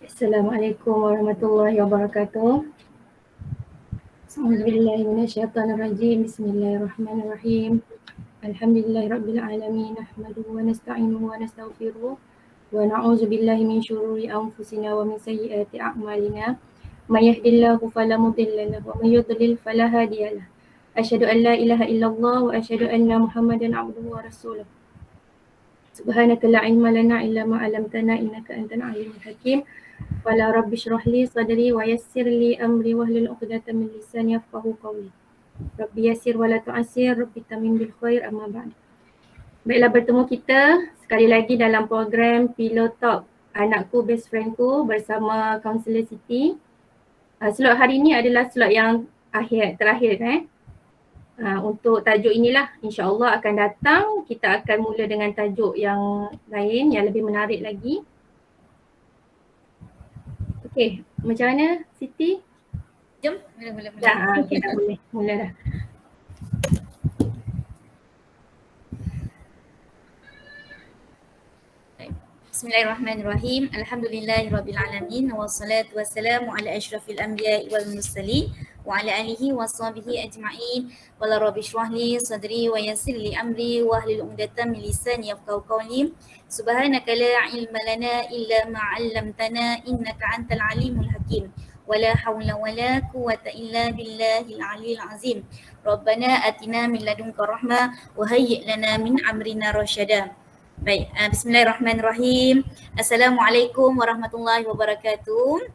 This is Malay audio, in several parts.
Assalamualaikum warahmatullahi wabarakatuh. A'udzubillahi minasyaitonirrajim. Bismillahirrahmanirrahim. Alhamdulillahirabbil alamin. Nahmaduhu wa nasta'inuhu wa nastaghfiruh wa na'udzu billahi min syururi anfusina wa min sayyiati a'malina. May yahdihillahu fala mudilla lahu wa may yudlil fala hadiyalah. Asyhadu an la ilaha illallah wa asyhadu anna Muhammadan abduhu wa rasuluh. Subhanaka la ilma lana illa ma 'allamtana innaka antal alimul hakim. Fala rabbi shrah li sadri wa yassir li amri wahlul 'uqdatam min lisani yafqahu qawli. Rabbi yassir wa la tu'assir, rabbi tamim bil khair, amma ba'd. Baiklah, bertemu kita sekali lagi dalam program Pillow Talk Anakku Best Friendku bersama Kaunselor Siti. Slot hari ini adalah slot yang terakhir. Untuk tajuk inilah insya-Allah akan datang kita akan mula dengan tajuk yang lain yang lebih menarik lagi. Okey, macam mana Siti? Jom, mula. Okey, dah boleh. Mula dah. Bismillahirrahmanirrahim. Alhamdulillahirabbil alamin wassalatu wassalamu ala asyrafil anbiya'i wal mursalin wa ala alihi washabihi ajma'in. Wala rabbi shrah li sadri wa yassir li amri wa hlul 'uqdatam min lisani yafqahu qawli. Subhanaka la ilma lana illa ma 'allamtana innaka antal alimul hakim. Wala hawla wala quwwata illa billahil aliyil azim. Rabbana atina min ladunka rahmah wa hayyi' lana min amrina rasyada. Baik, bismillahirrahmanirrahim. Assalamualaikum warahmatullahi wabarakatuh.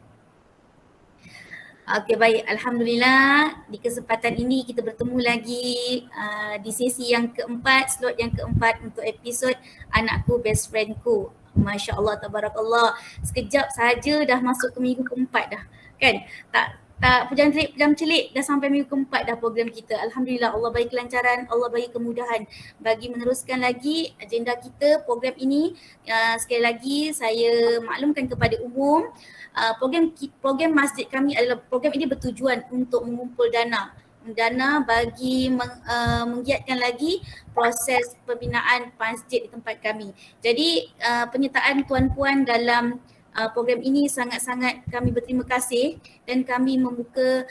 Okey, baik. Alhamdulillah di kesempatan ini kita bertemu lagi di sesi yang keempat, slot yang keempat untuk episod Anakku Best Friendku. Masya Allah, tabarakallah. Sekejap saja dah masuk ke minggu keempat dah. Kan? Tak pejam celik dah sampai minggu keempat dah program kita. Alhamdulillah, Allah bagi kelancaran, Allah bagi kemudahan bagi meneruskan lagi agenda kita program ini. Sekali lagi saya maklumkan kepada umum, program masjid kami adalah program ini bertujuan untuk mengumpul dana bagi menggiatkan lagi proses pembinaan masjid di tempat kami. Jadi penyertaan tuan-puan dalam program ini sangat-sangat kami berterima kasih dan kami membuka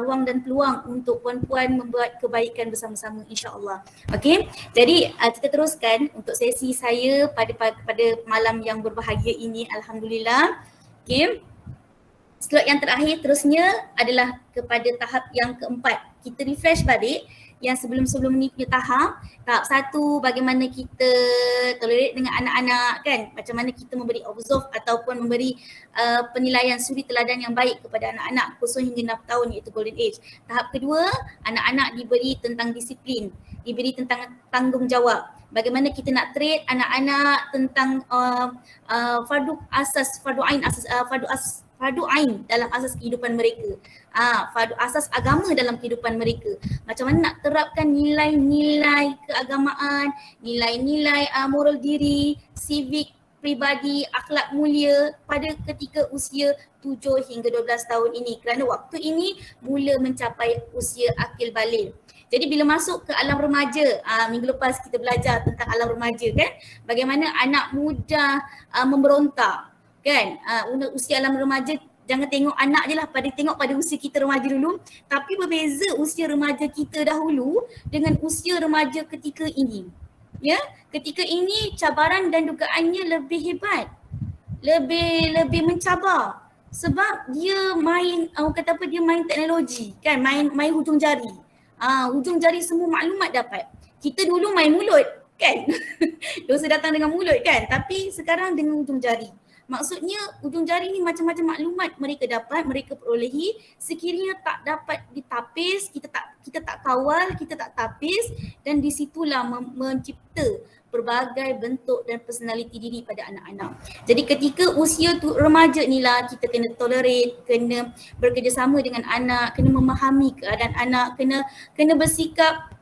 ruang dan peluang untuk puan-puan membuat kebaikan bersama-sama, insya-Allah. Okey, jadi kita teruskan untuk sesi saya pada malam yang berbahagia ini, alhamdulillah. Okey. Slot yang terakhir terusnya adalah kepada tahap yang keempat. Kita refresh balik yang sebelum-sebelum ni punya tahap satu, bagaimana kita tolerate dengan anak-anak kan, macam mana kita memberi observe ataupun memberi penilaian suri teladan yang baik kepada anak-anak khusus hingga 6 tahun iaitu golden age. Tahap kedua, anak-anak diberi tentang disiplin, diberi tentang tanggungjawab. Bagaimana kita nak treat anak-anak tentang fardu ain dalam asas kehidupan mereka. Fardu asas agama dalam kehidupan mereka. Macam mana nak terapkan nilai-nilai keagamaan, nilai-nilai moral diri, civic, pribadi, akhlak mulia pada ketika usia 7 hingga 12 tahun ini, kerana waktu ini mula mencapai usia akil baligh. Jadi bila masuk ke alam remaja, minggu lepas kita belajar tentang alam remaja kan, bagaimana anak muda memberontak kan, usia alam remaja. Jangan tengok anak je lah, tengok pada usia kita remaja dulu. Tapi berbeza usia remaja kita dahulu dengan usia remaja ketika ini. Ya, ketika ini cabaran dan dugaannya lebih hebat, lebih mencabar. Sebab dia main, dia main teknologi kan, main hujung jari. Hujung jari semua maklumat dapat. Kita dulu main mulut kan. Dosa datang dengan mulut kan, tapi sekarang dengan hujung jari. Maksudnya hujung jari ni macam-macam maklumat mereka dapat, mereka perolehi. Sekiranya tak dapat ditapis, kita tak kawal, kita tak tapis, dan di situlah mencipta berbagai bentuk dan personaliti diri pada anak-anak. Jadi ketika usia tu remaja ni lah kita kena tolerate, kena bekerjasama dengan anak, kena memahami keadaan anak, kena bersikap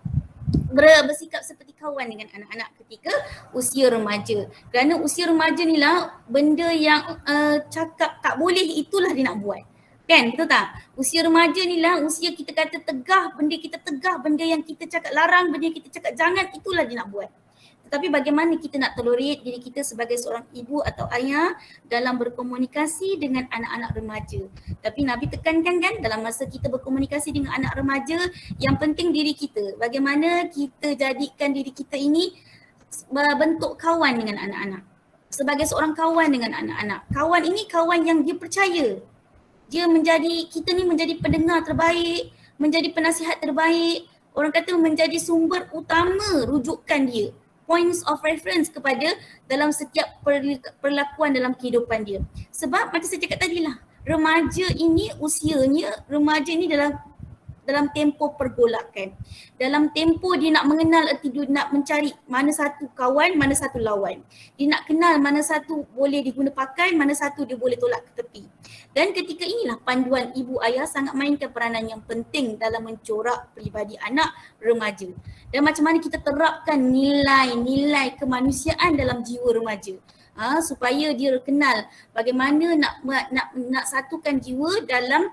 seperti kawan dengan anak-anak ketika usia remaja. Kerana usia remaja ni lah benda yang cakap tak boleh itulah dia nak buat. Kan, betul tak? Usia remaja ni lah usia kita kata tegah, benda kita tegah, benda yang kita cakap larang, benda yang kita cakap jangan, itulah dia nak buat. Tetapi bagaimana kita nak tolerate diri kita sebagai seorang ibu atau ayah dalam berkomunikasi dengan anak-anak remaja. Tapi Nabi tekankan kan dalam masa kita berkomunikasi dengan anak remaja, yang penting diri kita. Bagaimana kita jadikan diri kita ini bentuk kawan dengan anak-anak. Sebagai seorang kawan dengan anak-anak. Kawan ini kawan yang dia percaya. Dia kita ni menjadi pendengar terbaik, menjadi penasihat terbaik. Orang kata menjadi sumber utama rujukan dia. Points of reference kepada dalam setiap perlakuan dalam kehidupan dia. Sebab macam saya cakap tadi lah, remaja ini dalam tempoh pergolakan. Dalam tempoh dia nak mengenal erti, dia nak mencari mana satu kawan, mana satu lawan. Dia nak kenal mana satu boleh diguna pakai, mana satu dia boleh tolak ke tepi. Dan ketika inilah panduan ibu ayah sangat mainkan peranan yang penting dalam mencorak peribadi anak remaja. Dan macam mana kita terapkan nilai-nilai kemanusiaan dalam jiwa remaja. Supaya dia kenal bagaimana nak satukan jiwa dalam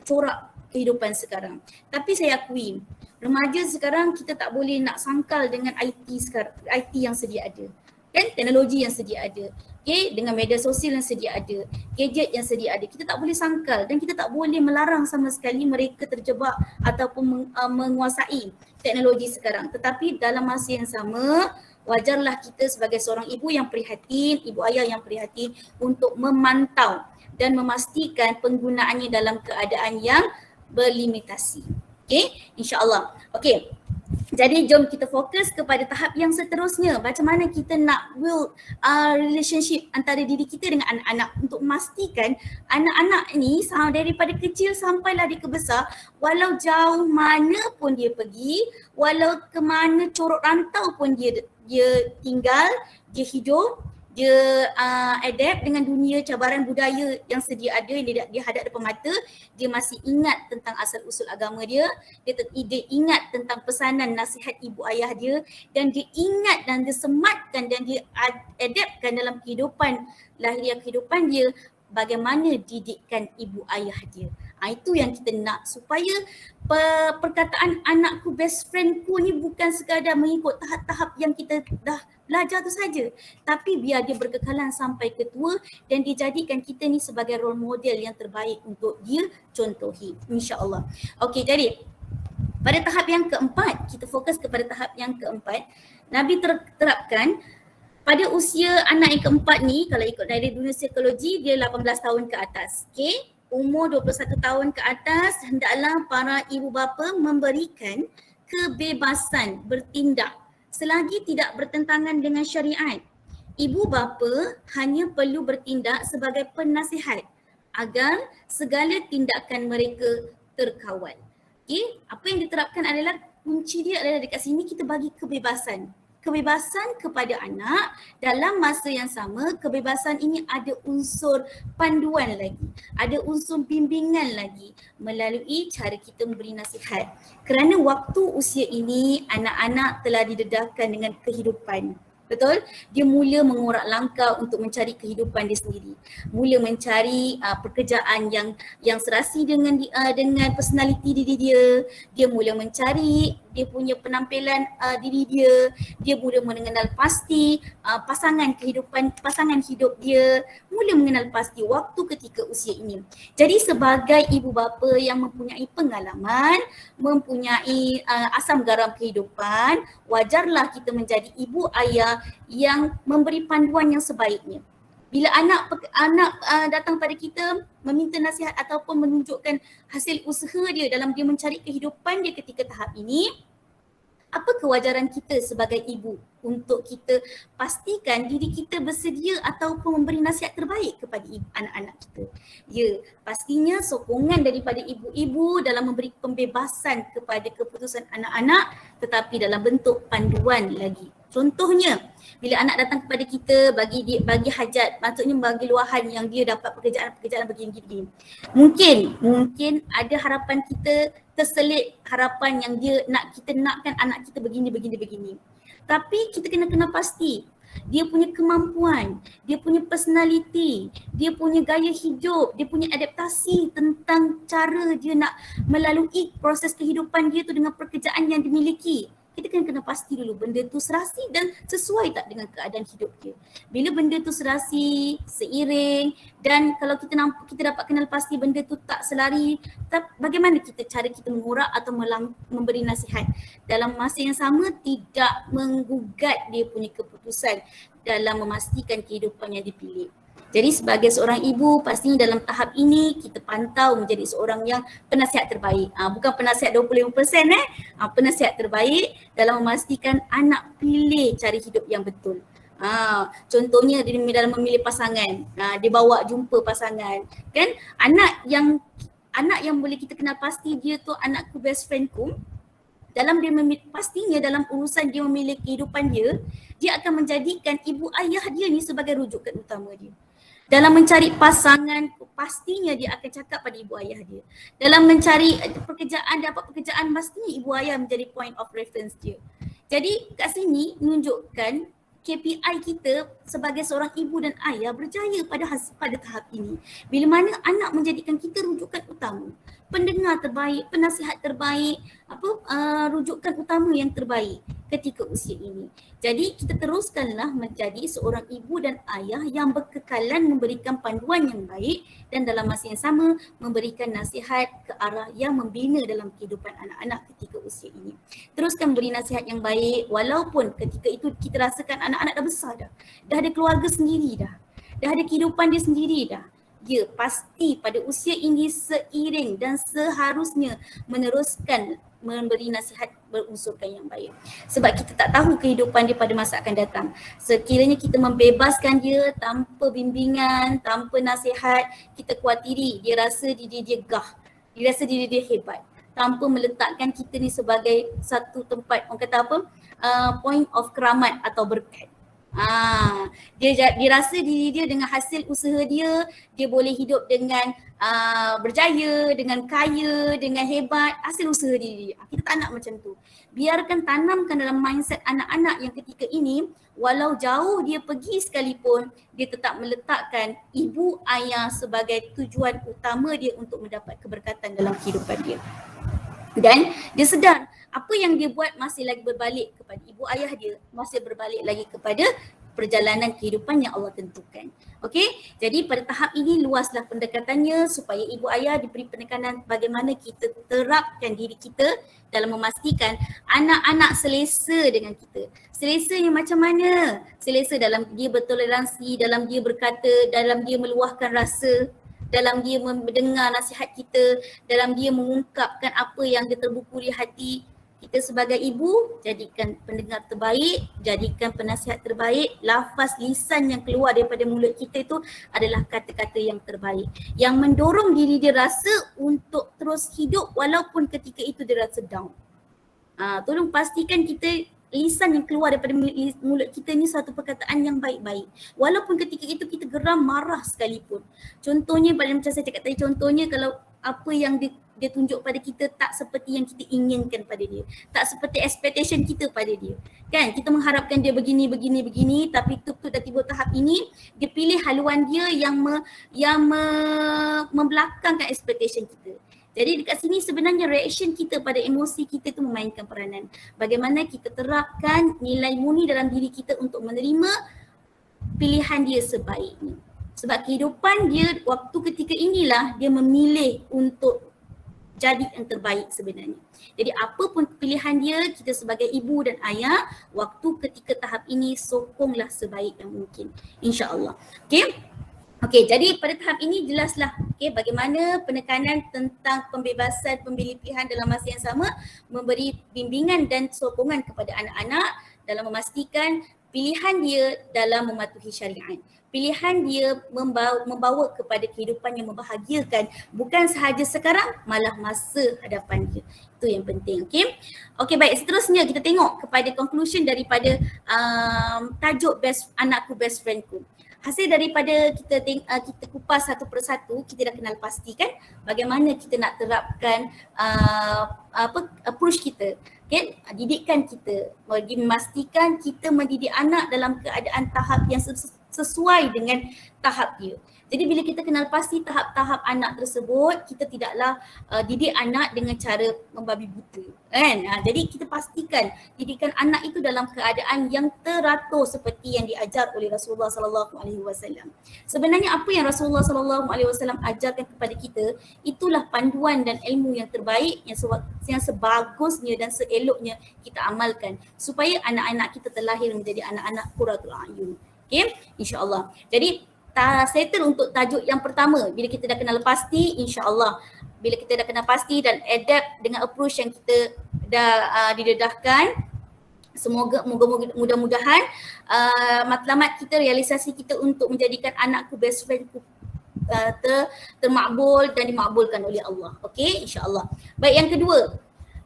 corak kehidupan sekarang. Tapi saya akui, remaja sekarang kita tak boleh nak sangkal dengan IT yang sedia ada. Kan? Teknologi yang sedia ada. Okay? Dengan media sosial yang sedia ada. Gadget yang sedia ada. Kita tak boleh sangkal dan kita tak boleh melarang sama sekali mereka terjebak ataupun menguasai teknologi sekarang. Tetapi dalam masa yang sama, wajarlah kita sebagai seorang ibu yang prihatin, ibu ayah yang prihatin untuk memantau dan memastikan penggunaannya dalam keadaan yang berlimitasi. Okay, insyaAllah. Okay, jadi jom kita fokus kepada tahap yang seterusnya. Macam mana kita nak build relationship antara diri kita dengan anak-anak untuk memastikan anak-anak ni daripada kecil sampailah dia besar, walau jauh mana pun dia pergi, walau ke mana corok rantau pun dia tinggal, dia hidup, dia adapt dengan dunia cabaran budaya yang sedia ada, yang dia hadap depan mata, dia masih ingat tentang asal usul agama dia ingat tentang pesanan nasihat ibu ayah dia, dan dia ingat dan dia sematkan dan dia adaptkan dalam kehidupan lahiriah kehidupan dia bagaimana didikan ibu ayah dia. Itu yang kita nak, supaya perkataan anakku best friendku ni bukan sekadar mengikut tahap-tahap yang kita dah belajar tu saja, tapi biar dia berkekalan sampai ke tua dan dijadikan kita ni sebagai role model yang terbaik untuk dia contohi, insya-Allah. Okey, jadi pada tahap yang keempat, kita fokus kepada tahap yang keempat. Nabi terapkan pada usia anak yang keempat ni, kalau ikut dari dunia psikologi, dia 18 tahun ke atas. Okey, umur 21 tahun ke atas, hendaklah para ibu bapa memberikan kebebasan bertindak selagi tidak bertentangan dengan syariat. Ibu bapa hanya perlu bertindak sebagai penasihat agar segala tindakan mereka terkawal. Okay? Apa yang diterapkan adalah, kunci dia adalah dekat sini kita bagi kebebasan. Kebebasan kepada anak, dalam masa yang sama kebebasan ini ada unsur panduan lagi, ada unsur bimbingan lagi melalui cara kita memberi nasihat. Kerana waktu usia ini anak-anak telah didedahkan dengan kehidupan. Betul? Dia mula mengorak langkah untuk mencari kehidupan dia sendiri. Mula mencari pekerjaan yang serasi dengan personality diri dia. Dia mula mencari dia punya penampilan diri dia. Dia mula mengenal pasti pasangan hidup dia. Mula mengenal pasti waktu ketika usia ini. Jadi sebagai ibu bapa yang mempunyai pengalaman, mempunyai asam garam kehidupan, wajarlah kita menjadi ibu ayah yang memberi panduan yang sebaiknya. Bila anak datang pada kita meminta nasihat ataupun menunjukkan hasil usaha dia dalam dia mencari kehidupan dia ketika tahap ini, apa kewajaran kita sebagai ibu untuk kita pastikan diri kita bersedia ataupun memberi nasihat terbaik kepada anak-anak kita. Ya, pastinya sokongan daripada ibu-ibu dalam memberi pembebasan kepada keputusan anak-anak, tetapi dalam bentuk panduan lagi. Contohnya, bila anak datang kepada kita bagi hajat, maksudnya bagi luahan yang dia dapat pekerjaan begini. Mungkin ada harapan kita terselit, harapan yang kita nakkan anak kita begini. Tapi kita kena pasti dia punya kemampuan, dia punya personality, dia punya gaya hidup, dia punya adaptasi tentang cara dia nak melalui proses kehidupan dia tu dengan pekerjaan yang dimiliki. kita kena pasti dulu benda tu serasi dan sesuai tak dengan keadaan hidup dia. Bila benda tu serasi, seiring, dan kalau kita dapat kenal pasti benda tu tak selari, bagaimana cara kita mengurak atau memberi nasihat dalam masa yang sama tidak menggugat dia punya keputusan dalam memastikan kehidupan yang dipilih. Jadi sebagai seorang ibu, pastinya dalam tahap ini kita pantau menjadi seorang yang penasihat terbaik. Bukan penasihat 25%, penasihat terbaik dalam memastikan anak pilih cara hidup yang betul. Contohnya dalam memilih pasangan, dia bawa jumpa pasangan. Kan anak yang boleh kita kenal pasti dia tu anakku, best friendku. Dalam dia pastinya dalam urusan dia memilih kehidupan dia akan menjadikan ibu ayah dia ni sebagai rujukan utama dia. Dalam mencari pasangan, pastinya dia akan cakap pada ibu ayah dia. Dalam mencari pekerjaan, dapat pekerjaan, pastinya ibu ayah menjadi point of reference dia. Jadi kat sini menunjukkan KPI kita sebagai seorang ibu dan ayah berjaya pada tahap ini. Bila mana anak menjadikan kita rujukan utama, pendengar terbaik, penasihat terbaik, rujukan utama yang terbaik ketika usia ini. Jadi kita teruskanlah menjadi seorang ibu dan ayah yang berkekalan memberikan panduan yang baik dan dalam masa yang sama memberikan nasihat ke arah yang membina dalam kehidupan anak-anak ketika usia ini. Teruskan beri nasihat yang baik walaupun ketika itu kita rasakan anak-anak dah besar dah ada keluarga sendiri dah ada kehidupan dia sendiri dah. Dia pasti pada usia ini seiring dan seharusnya meneruskan memberi nasihat berunsurkan yang baik. Sebab kita tak tahu kehidupan dia pada masa akan datang. Sekiranya kita membebaskan dia tanpa bimbingan, tanpa nasihat, kita khawatiri dia rasa diri dia gah, dia rasa diri dia hebat, tanpa meletakkan kita ni sebagai satu tempat, orang kata point of keramat atau berkat. Dia rasa diri dia dengan hasil usaha dia boleh hidup dengan berjaya, dengan kaya, dengan hebat, hasil usaha diri dia. Kita tak nak macam tu. Biarkan tanamkan dalam mindset anak-anak yang ketika ini, walau jauh dia pergi sekalipun, dia tetap meletakkan ibu ayah sebagai tujuan utama dia untuk mendapat keberkatan dalam kehidupan dia. Dan dia sedar apa yang dia buat masih lagi berbalik kepada ibu ayah dia, masih berbalik lagi kepada perjalanan kehidupan yang Allah tentukan. Okey, jadi pada tahap ini luaslah pendekatannya supaya ibu ayah diberi penekanan bagaimana kita terapkan diri kita dalam memastikan anak-anak selesa dengan kita. Selesanya macam mana? Selesa dalam dia bertoleransi, dalam dia berkata, dalam dia meluahkan rasa, dalam dia mendengar nasihat kita, dalam dia mengungkapkan apa yang dia terbuku di hati. Kita sebagai ibu, jadikan pendengar terbaik, jadikan penasihat terbaik. Lafaz lisan yang keluar daripada mulut kita itu adalah kata-kata yang terbaik, yang mendorong diri dia rasa untuk terus hidup walaupun ketika itu dia rasa down. Tolong pastikan lisan yang keluar daripada mulut kita ni satu perkataan yang baik-baik. Walaupun ketika itu kita geram, marah sekalipun. Contohnya, macam saya cakap tadi, contohnya kalau apa yang dia tunjuk pada kita tak seperti yang kita inginkan pada dia, tak seperti expectation kita pada dia. Kan kita mengharapkan dia begini, tapi tuk-tuk dah tiba tahap ini, dia pilih haluan dia yang membelakangkan expectation kita. Jadi dekat sini sebenarnya reaction kita pada emosi kita tu memainkan peranan. Bagaimana kita terapkan nilai murni dalam diri kita untuk menerima pilihan dia sebaiknya. Sebab kehidupan dia waktu ketika inilah dia memilih untuk jadi yang terbaik sebenarnya. Jadi apapun pilihan dia, kita sebagai ibu dan ayah, waktu ketika tahap ini sokonglah sebaik yang mungkin. InsyaAllah. Okey, jadi pada tahap ini jelaslah bagaimana penekanan tentang pembebasan pemilih pilihan dalam masa yang sama memberi bimbingan dan sokongan kepada anak-anak dalam memastikan pilihan dia dalam mematuhi syariat. Pilihan dia membawa kepada kehidupan yang membahagiakan, bukan sahaja sekarang, malah masa hadapan dia. Itu yang penting. Okey, baik, seterusnya kita tengok kepada conclusion daripada tajuk anakku best friendku. Hasil daripada kita kupas satu persatu, kita dah kenal pasti kan bagaimana kita nak terapkan approach kita, didikan kita, bagi memastikan kita mendidik anak dalam keadaan tahap yang sesuai dengan tahap dia. Jadi bila kita kenal pasti tahap-tahap anak tersebut, kita tidaklah didik anak dengan cara membabi buta, kan? Jadi kita pastikan didikan anak itu dalam keadaan yang teratur seperti yang diajar oleh Rasulullah sallallahu alaihi wasallam. Sebenarnya apa yang Rasulullah sallallahu alaihi wasallam ajarkan kepada kita, itulah panduan dan ilmu yang terbaik yang sebagusnya dan seeloknya kita amalkan supaya anak-anak kita terlahir menjadi anak-anak qurratul a'yun. Okey, insya-Allah. Jadi settle untuk tajuk yang pertama. Bila kita dah kenal pasti, insya-Allah bila kita dah kenal pasti dan adapt dengan approach yang kita dah didedahkan, semoga mudah-mudahan matlamat kita, realisasi kita untuk menjadikan anakku best friendku termakbul dan dimakbulkan oleh Allah. Okey, insya-Allah. Baik, yang kedua,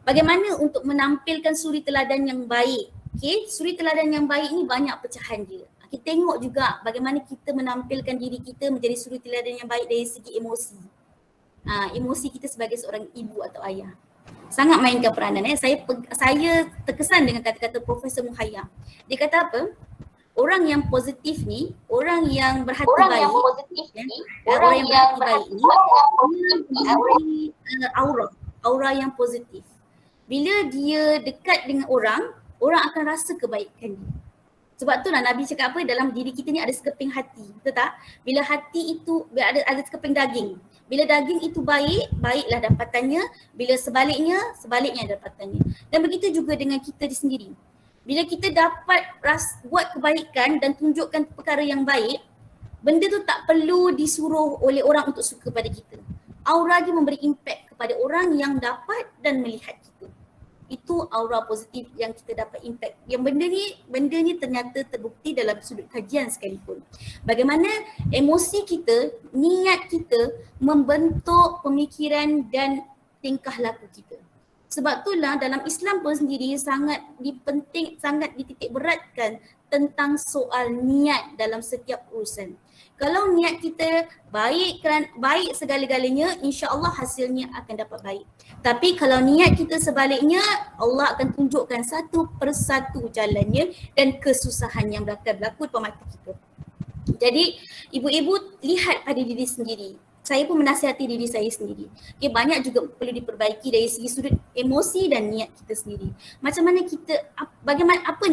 bagaimana untuk menampilkan suri teladan yang baik? Okey, suri teladan yang baik ni banyak pecahan dia. Kita tengok juga bagaimana kita menampilkan diri kita menjadi suri teladan yang baik dari segi emosi. Emosi kita sebagai seorang ibu atau ayah sangat mainkan peranan. Saya terkesan dengan kata-kata Profesor Muhayya. Dia kata apa? Orang yang positif ni, orang yang berhati baik, orang yang berhati baik ni aura yang positif. Bila dia dekat dengan orang akan rasa kebaikan dia. Sebab itulah Nabi cakap apa, dalam diri kita ni ada sekeping hati, betul tak? Bila hati itu ada sekeping daging. Bila daging itu baik, baiklah dapatannya. Bila sebaliknya dapatannya. Dan begitu juga dengan kita sendiri. Bila kita dapat buat kebaikan dan tunjukkan perkara yang baik, benda tu tak perlu disuruh oleh orang untuk suka pada kita. Aura dia memberi impact kepada orang yang dapat dan melihat kita. Itu aura positif yang kita dapat impact. Yang benda ni ternyata terbukti dalam sudut kajian sekalipun. Bagaimana emosi kita, niat kita membentuk pemikiran dan tingkah laku kita. Sebab itulah dalam Islam pun sendiri sangat dititik beratkan tentang soal niat dalam setiap urusan. Kalau niat kita baik segala-galanya, insya-Allah hasilnya akan dapat baik. Tapi kalau niat kita sebaliknya, Allah akan tunjukkan satu persatu jalannya dan kesusahan yang berlaku depan mata kita. Jadi ibu-ibu lihat pada diri sendiri. Saya pun menasihati diri saya sendiri. Okay, banyak juga perlu diperbaiki dari segi sudut emosi dan niat kita sendiri. Macam mana kita, apa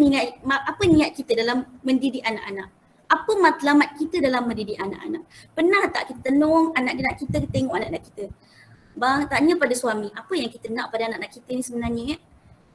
niat kita dalam mendidik anak-anak? Apa matlamat kita dalam mendidik anak-anak? Pernah tak kita tenung anak-anak kita tengok anak-anak kita? Bang, tanya pada suami, apa yang kita nak pada anak-anak kita ni sebenarnya?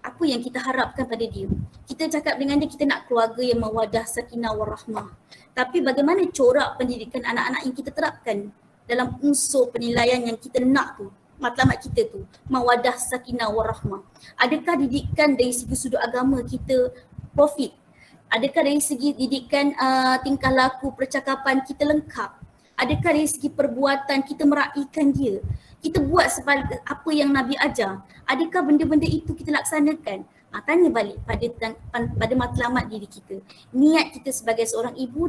Apa yang kita harapkan pada dia? Kita cakap dengan dia, kita nak keluarga yang mawadah, sakinah, warahmah. Tapi bagaimana corak pendidikan anak-anak yang kita terapkan dalam unsur penilaian yang kita nak tu, matlamat kita tu, mawadah, sakinah, warahmah? Adakah didikan dari segi sudut agama kita profit? Adakah dari segi didikan tingkah laku, percakapan kita lengkap? Adakah dari segi perbuatan kita meraihkan dia? Kita buat sebagai apa yang Nabi ajar? Adakah benda-benda itu kita laksanakan? Tanya balik pada matlamat diri kita. Niat kita sebagai seorang ibu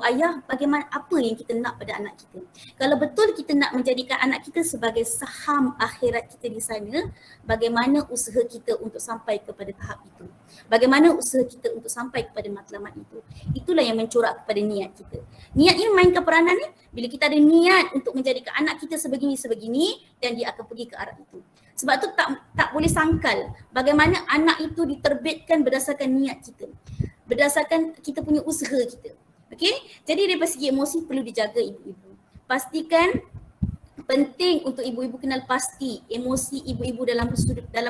ayah, bagaimana, apa yang kita nak pada anak kita. Kalau betul kita nak menjadikan anak kita sebagai saham akhirat kita di sana, bagaimana usaha kita untuk sampai kepada tahap itu? Bagaimana usaha kita untuk sampai kepada matlamat itu? Itulah yang mencorak kepada niat kita. Niat ini mainkan peranan ni. Bila kita ada niat untuk menjadikan anak kita sebegini dan dia akan pergi ke arah itu. Sebab tu tak boleh sangkal bagaimana anak itu diterbitkan berdasarkan niat kita. Berdasarkan kita punya usaha kita. Okey? Jadi daripada segi emosi perlu dijaga ibu-ibu. Pastikan, penting untuk ibu-ibu kenal pasti emosi ibu-ibu dalam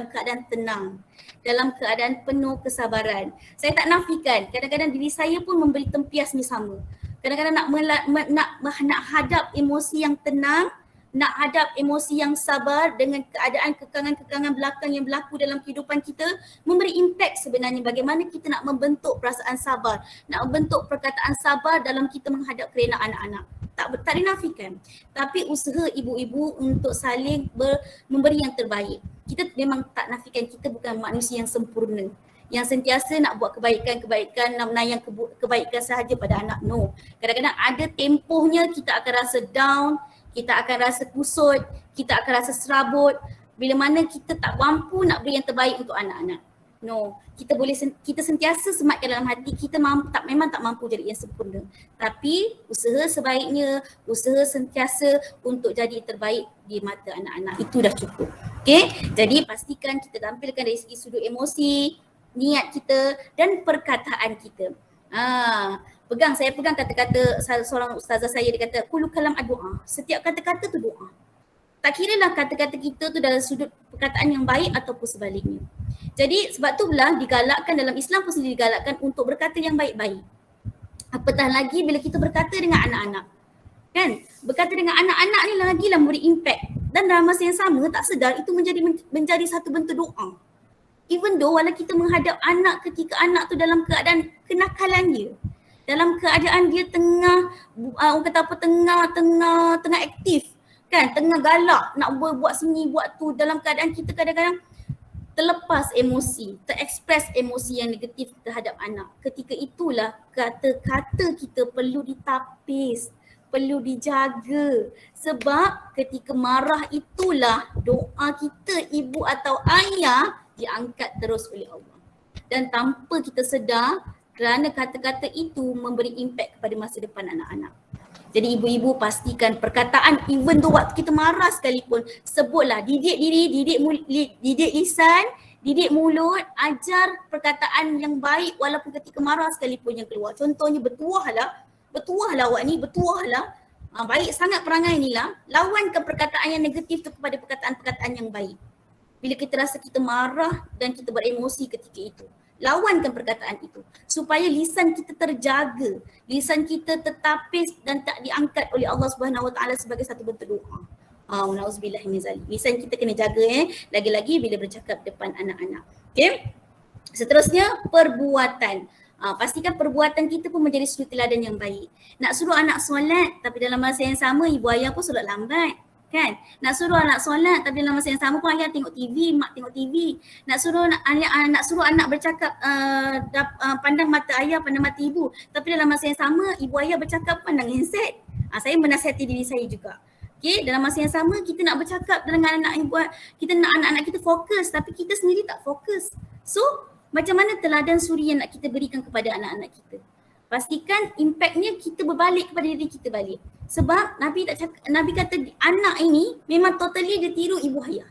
keadaan tenang, dalam keadaan penuh kesabaran. Saya tak nafikan, kadang-kadang diri saya pun memberi tempias ni sama. Kadang-kadang nak hadap emosi yang tenang, nak hadap emosi yang sabar dengan keadaan kekangan-kekangan belakang yang berlaku dalam kehidupan kita, memberi impact sebenarnya bagaimana kita nak membentuk perasaan sabar, nak membentuk perkataan sabar dalam kita menghadap kerana anak-anak. Tak dinafikan. Tapi usaha ibu-ibu untuk saling memberi yang terbaik. Kita memang tak nafikan kita bukan manusia yang sempurna, yang sentiasa nak buat kebaikan, nak menayang kebaikan sahaja pada anak. No. Kadang-kadang ada tempohnya kita akan rasa down, kita akan rasa kusut, kita akan rasa serabut bila mana kita tak mampu nak beri yang terbaik untuk anak-anak. No, kita boleh kita sentiasa sematkan dalam hati kita memang tak mampu jadi yang sempurna. Tapi usaha sebaiknya, usaha sentiasa untuk jadi terbaik di mata anak-anak. Itu dah cukup. Okay, jadi pastikan kita tampilkan dari segi sudut emosi, niat kita dan perkataan kita. Saya pegang kata-kata seorang ustazah saya, dia kata kullu kalam doa. Setiap kata-kata tu doa. Tak kira lah kata-kata kita tu dalam sudut perkataan yang baik ataupun sebaliknya. Jadi sebab tu pula digalakkan dalam Islam pun sendiri digalakkan untuk berkata yang baik-baik. Apatah lagi bila kita berkata dengan anak-anak. Kan? Berkata dengan anak-anak ni lagilah memberi impact. Dan dalam masa yang sama tak sedar itu menjadi satu bentuk doa. Even though walau kita menghadap anak ketika anak tu dalam keadaan kenakalan dia. Dalam keadaan dia tengah orang kata apa tengah aktif. Kan, tengah galak, nak buat sini, buat tu, dalam keadaan kita kadang-kadang terlepas emosi, terekspres emosi yang negatif terhadap anak. Ketika itulah kata-kata kita perlu ditapis, perlu dijaga. Sebab ketika marah itulah doa kita, ibu atau ayah diangkat terus oleh Allah. Dan tanpa kita sedar, kerana kata-kata itu memberi impact kepada masa depan anak-anak. Jadi ibu-ibu pastikan perkataan even though waktu kita marah sekalipun, sebutlah, didik diri, didik lisan, didik mulut, ajar perkataan yang baik walaupun ketika marah sekalipun yang keluar. Contohnya bertuah lah awak ni, bertuah lah. Baik sangat perangai ni lah. Lawankan perkataan yang negatif tu kepada perkataan-perkataan yang baik. Bila kita rasa kita marah dan kita beremosi ketika itu, lawankan perkataan itu supaya lisan kita terjaga, lisan kita tertapis dan tak diangkat oleh Allah Subhanahu Wa Taala sebagai satu bentuk doa. Nauzubillah min zalik. Lisan kita kena jaga lagi-lagi bila bercakap depan anak-anak. Okey. Seterusnya perbuatan. Pastikan perbuatan kita pun menjadi suri teladan yang baik. Nak suruh anak solat tapi dalam masa yang sama ibu ayah pun solat lambat. Kan? Nak suruh anak solat tapi dalam masa yang sama pun ayah tengok TV, mak tengok TV. Nak suruh anak bercakap pandang mata ayah, pandang mata ibu. Tapi dalam masa yang sama ibu ayah bercakap pandang handset. Saya menasihati diri saya juga. Okay, dalam masa yang sama kita nak bercakap dengan anak ibu, kita nak anak-anak kita fokus tapi kita sendiri tak fokus. So, macam mana teladan suri yang nak kita berikan kepada anak-anak kita? Pastikan impactnya kita berbalik kepada diri kita balik. Sebab Nabi kata anak ini memang totally dia tiru ibu ayah.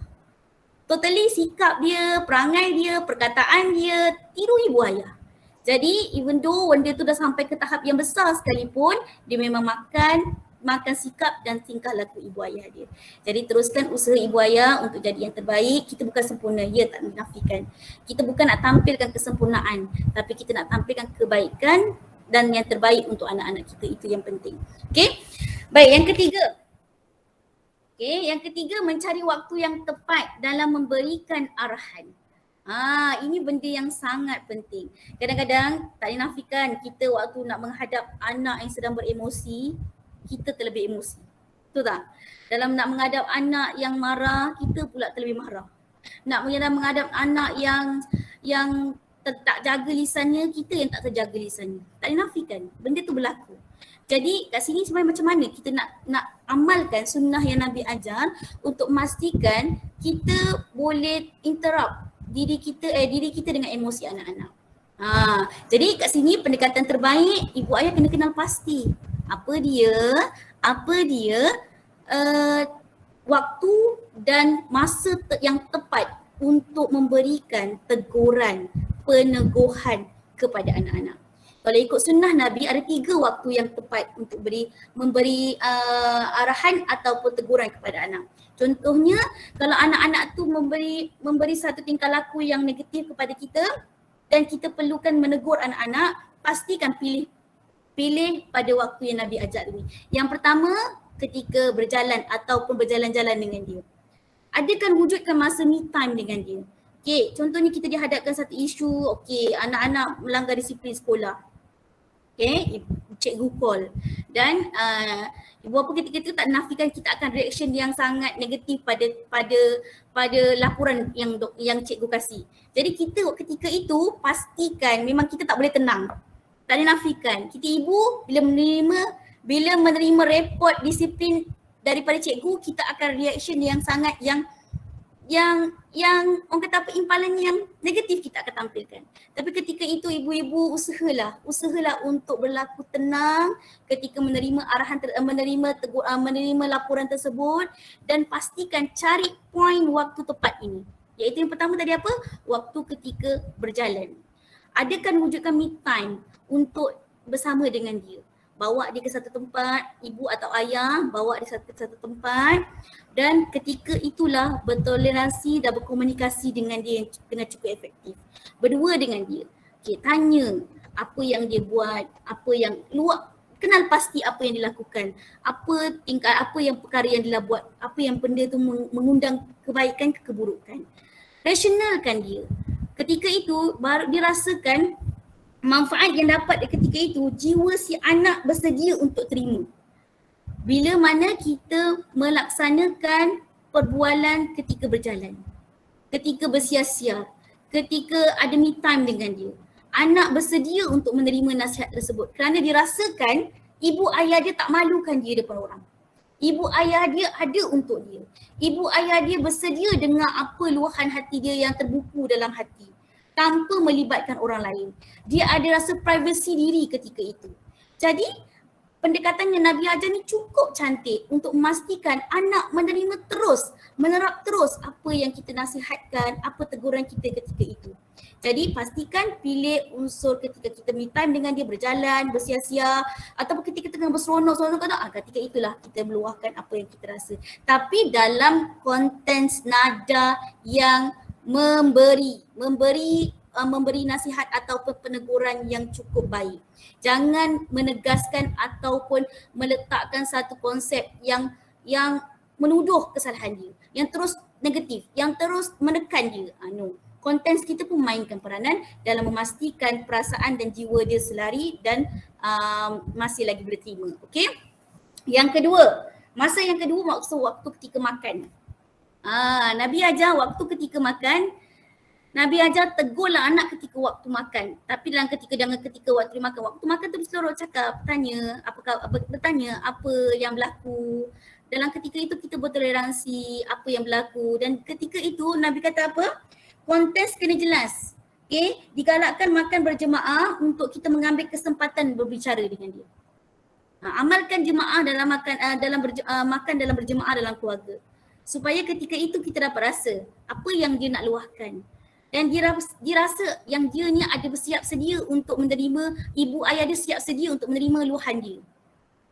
Totally sikap dia, perangai dia, perkataan dia tiru ibu ayah. Jadi even though benda tu dah sampai ke tahap yang besar sekalipun, dia memang makan sikap dan tingkah laku ibu ayah dia. Jadi teruskan usaha ibu ayah untuk jadi yang terbaik. Kita bukan sempurna, ya, tak menafikan. Kita bukan nak tampilkan kesempurnaan, tapi kita nak tampilkan kebaikan dan yang terbaik untuk anak-anak kita. Itu yang penting. Okey. Baik, yang ketiga. Okey, yang ketiga mencari waktu yang tepat dalam memberikan arahan. Ini benda yang sangat penting. Kadang-kadang tak dinafikan kita waktu nak menghadap anak yang sedang beremosi, kita terlebih emosi. Betul tak? Dalam nak menghadap anak yang marah, kita pula terlebih marah. Nak menghadap anak yang tak jaga lisannya, kita yang tak terjaga lisannya. Tak dinafikan, benda tu berlaku. Jadi kat sini sebenarnya macam mana kita nak amalkan sunnah yang Nabi ajar untuk memastikan kita boleh interrupt diri kita dengan emosi anak-anak. Jadi kat sini pendekatan terbaik ibu ayah kena kenal pasti apa dia waktu dan masa yang tepat untuk memberikan teguran, peneguhan kepada anak-anak. Kalau ikut sunnah Nabi ada 3 waktu yang tepat untuk memberi arahan ataupun teguran kepada anak. Contohnya kalau anak-anak tu memberi satu tingkah laku yang negatif kepada kita dan kita perlukan menegur anak-anak, pastikan pilih pada waktu yang Nabi ajar ini. Yang pertama ketika berjalan ataupun berjalan-jalan dengan dia. Adakan wujudkan masa me time dengan dia. Okey, contohnya kita dihadapkan satu isu, anak-anak melanggar disiplin sekolah. Cikgu call dan ibu bapa ketika itu tak nafikan kita akan reaction yang sangat negatif pada laporan yang cikgu kasih. Jadi kita ketika itu pastikan memang kita tak boleh tenang. Tak dinafikan. Kita ibu bila menerima report disiplin daripada cikgu, kita akan reaction yang sangat yang yang orang kata apa, impalan yang negatif kita akan tampilkan. Tapi ketika itu ibu-ibu usahalah untuk berlaku tenang ketika menerima arahan menerima laporan tersebut, dan pastikan cari poin waktu tepat ini. Iaitu yang pertama tadi apa? Waktu ketika berjalan. Adakan wujudkan me time untuk bersama dengan dia. Bawa dia ke satu tempat, ibu atau ayah bawa dia ke satu tempat, dan ketika itulah bertoleransi dan berkomunikasi dengan dia dengan cukup efektif. Berdua dengan dia. Okay, tanya apa yang dia buat, apa yang kenal pasti apa yang dilakukan, apa yang perkara yang dia buat, apa yang benda tu mengundang kebaikan ke keburukan. Rasionalkan dia. Ketika itu baru dia rasakan manfaat yang dapat ketika itu, jiwa si anak bersedia untuk terima. Bila mana kita melaksanakan perbualan ketika berjalan, ketika bersia-sia, ketika ada me time dengan dia, anak bersedia untuk menerima nasihat tersebut kerana dia rasakan ibu ayah dia tak malukan dia depan orang. Ibu ayah dia ada untuk dia. Ibu ayah dia bersedia dengar apa luahan hati dia yang terbuku dalam hati tanpa melibatkan orang lain. Dia ada rasa privasi diri ketika itu. Jadi pendekatan yang Nabi ajar ni cukup cantik untuk memastikan anak menerap terus apa yang kita nasihatkan, apa teguran kita ketika itu. Jadi pastikan pilih unsur ketika kita me time dengan dia, berjalan, bersia-sia, ataupun ketika tengah berseronok-seronok, ketika itulah kita meluahkan apa yang kita rasa. Tapi dalam konteks nada yang memberi nasihat ataupun peneguran yang cukup baik. Jangan menegaskan ataupun meletakkan satu konsep yang menuduh kesalahan dia, yang terus negatif, yang terus menekan dia. No. Kontens kita pun mainkan peranan dalam memastikan perasaan dan jiwa dia selari dan masih lagi boleh terima. Okey? Yang kedua, masa yang kedua waktu ketika makan. Nabi ajar waktu ketika makan, Nabi ajar tegurlah anak ketika waktu makan. Tapi dalam jangan ketika waktu makan. Waktu makan tu berseluruh cakap, bertanya apa yang berlaku. Dalam ketika itu kita bertoleransi apa yang berlaku, dan ketika itu Nabi kata apa? Konteks kena jelas. Okay? Digalakkan makan berjemaah untuk kita mengambil kesempatan berbicara dengan dia. Amalkan jemaah dalam makan dalam berjemaah dalam keluarga. Supaya ketika itu kita dapat rasa apa yang dia nak luahkan. Dan dia rasa yang dia ni ada bersiap sedia untuk menerima, ibu ayah dia siap sedia untuk menerima luahan dia.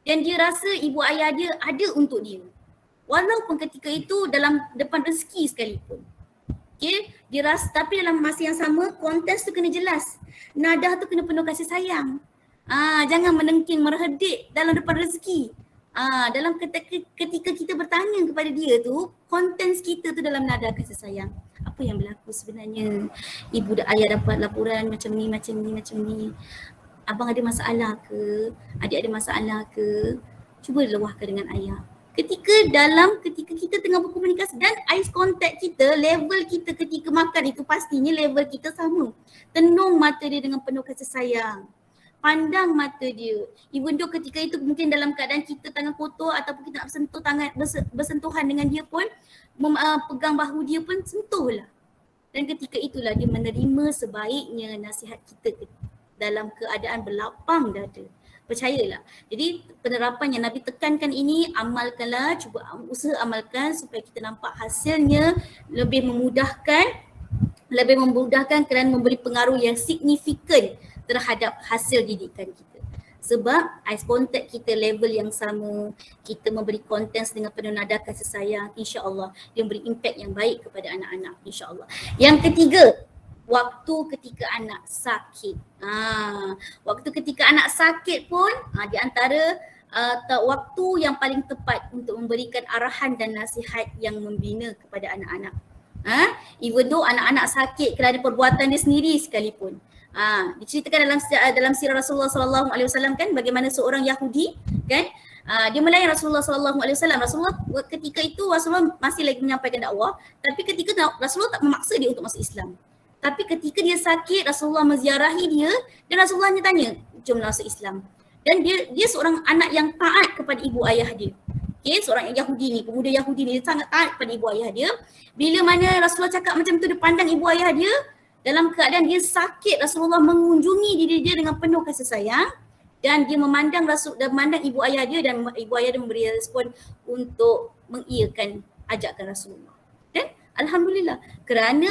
Dan dia rasa ibu ayah dia ada untuk dia. Walaupun ketika itu dalam depan rezeki sekalipun. Okay? Dia rasa, tapi dalam masa yang sama konteks tu kena jelas. Nada tu kena penuh kasih sayang. Jangan menengking merhedik dalam depan rezeki. Dalam ketika kita bertanya kepada dia tu, kontens kita tu dalam nada kasih sayang. Apa yang berlaku sebenarnya? Ibu dan ayah dapat laporan macam ni. Abang ada masalah ke? Adik ada masalah ke? Cuba luahkan dengan ayah. Ketika kita tengah berkomunikasi dan eye contact kita, level kita ketika makan itu pastinya level kita sama. Tenung mata dia dengan penuh kasih sayang. Pandang mata dia. Even though ketika itu mungkin dalam keadaan kita tangan kotor ataupun kita nak bersentuhan dengan dia pun, pegang bahu dia pun sentuhlah. Dan ketika itulah dia menerima sebaiknya nasihat kita dalam keadaan berlapang dada. Percayalah. Jadi penerapan yang Nabi tekankan ini, amalkanlah, cuba usaha amalkan supaya kita nampak hasilnya lebih memudahkan kerana memberi pengaruh yang signifikan terhadap hasil didikan kita. Sebab eye contact kita level yang sama, kita memberi kontens dengan penuh nada kasih sayang, insya-Allah dia memberi impact yang baik kepada anak-anak, insya-Allah. Yang ketiga, waktu ketika anak sakit. Waktu ketika anak sakit pun di antara waktu yang paling tepat untuk memberikan arahan dan nasihat yang membina kepada anak-anak. Even though anak-anak sakit kerana perbuatan dia sendiri sekalipun. Diceritakan dalam sirah Rasulullah SAW kan, bagaimana seorang Yahudi kan, dia melayan Rasulullah SAW. Rasulullah ketika itu Rasulullah masih lagi menyampaikan dakwah, tapi ketika Rasulullah tak memaksa dia untuk masuk Islam. Tapi ketika dia sakit, Rasulullah menziarahi dia dan Rasulullah tanya, jom masuk Islam. Dan dia seorang anak yang taat kepada ibu ayah dia. seorang Yahudi ni, pemuda Yahudi ni, dia sangat taat pada ibu ayah dia. Bila mana Rasulullah cakap macam tu, dia pandang ibu ayah dia dalam keadaan dia sakit, Rasulullah mengunjungi diri dia dengan penuh kasih sayang dan dia memandang ibu ayah dia dan ibu ayah dia memberi respon untuk mengiyakan ajakan Rasulullah. Dan alhamdulillah, kerana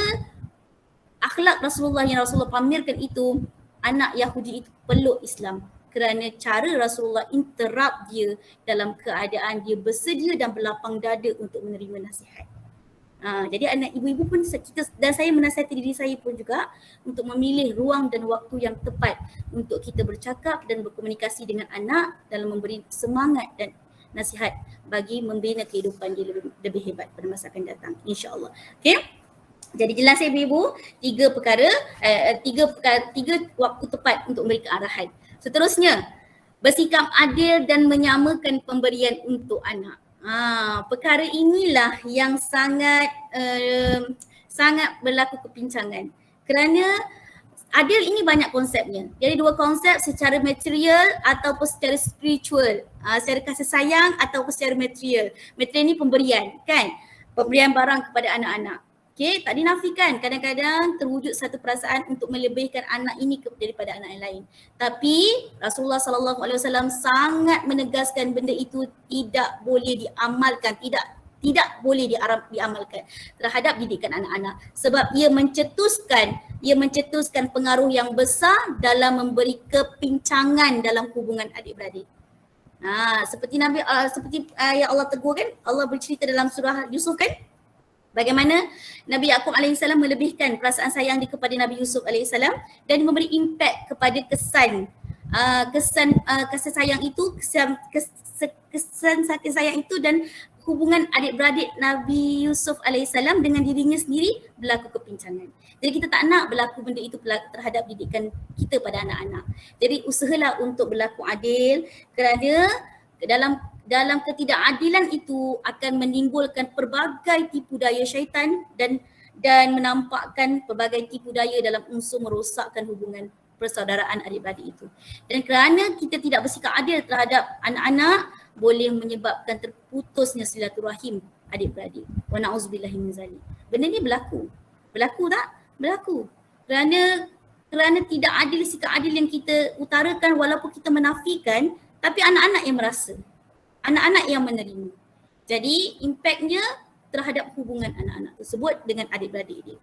akhlak Rasulullah yang Rasulullah pamerkan itu, anak Yahudi itu peluk Islam kerana cara Rasulullah interrupt dia dalam keadaan dia bersedia dan berlapang dada untuk menerima nasihat. Jadi anak ibu-ibu pun kita dan saya menasihati diri saya pun juga untuk memilih ruang dan waktu yang tepat untuk kita bercakap dan berkomunikasi dengan anak dalam memberi semangat dan nasihat bagi membina kehidupan dia lebih hebat pada masa akan datang, insya-Allah. Okey. Jadi jelas ya ibu-ibu, tiga waktu tepat untuk memberi arahan. Seterusnya, bersikap adil dan menyamakan pemberian untuk anak. Perkara inilah yang sangat berlaku kepincangan. Kerana adil ini banyak konsepnya. Jadi dua konsep, secara material ataupun secara spiritual. Secara kasih sayang ataupun secara material. Material ni pemberian, kan? Pemberian barang kepada anak-anak. Okay, tak dinafikan kadang-kadang terwujud satu perasaan untuk melebihkan anak ini daripada anak yang lain. Tapi Rasulullah SAW sangat menegaskan benda itu tidak boleh diamalkan, tidak boleh diamalkan terhadap didikan anak-anak, sebab ia mencetuskan pengaruh yang besar dalam memberi kepincangan dalam hubungan adik-beradik. Seperti yang Allah tegur kan, Allah bercerita dalam surah Yusuf kan, bagaimana Nabi Yaqub AS melebihkan perasaan sayang dia kepada Nabi Yusuf AS dan memberi impak kepada kesan kasih sayang itu, kesan kasih sayang itu dan hubungan adik-beradik Nabi Yusuf AS dengan dirinya sendiri berlaku kepincangan. Jadi kita tak nak berlaku benda itu terhadap didikan kita pada anak-anak. Jadi usahalah untuk berlaku adil, kerana dalam ketidakadilan itu akan menimbulkan pelbagai tipu daya syaitan dan menampakkan pelbagai tipu daya dalam unsur merosakkan hubungan persaudaraan adik-beradik itu. Dan kerana kita tidak bersikap adil terhadap anak-anak, boleh menyebabkan terputusnya silaturahim adik-beradik. Wa na'udzubillahi min zalik. Benda ni berlaku. Berlaku tak? Berlaku. Kerana tidak adil, sikap adil yang kita utarakan walaupun kita menafikan, tapi anak-anak yang merasa. Anak-anak yang menerima. Jadi impaknya terhadap hubungan anak-anak tersebut dengan adik-beradik dia.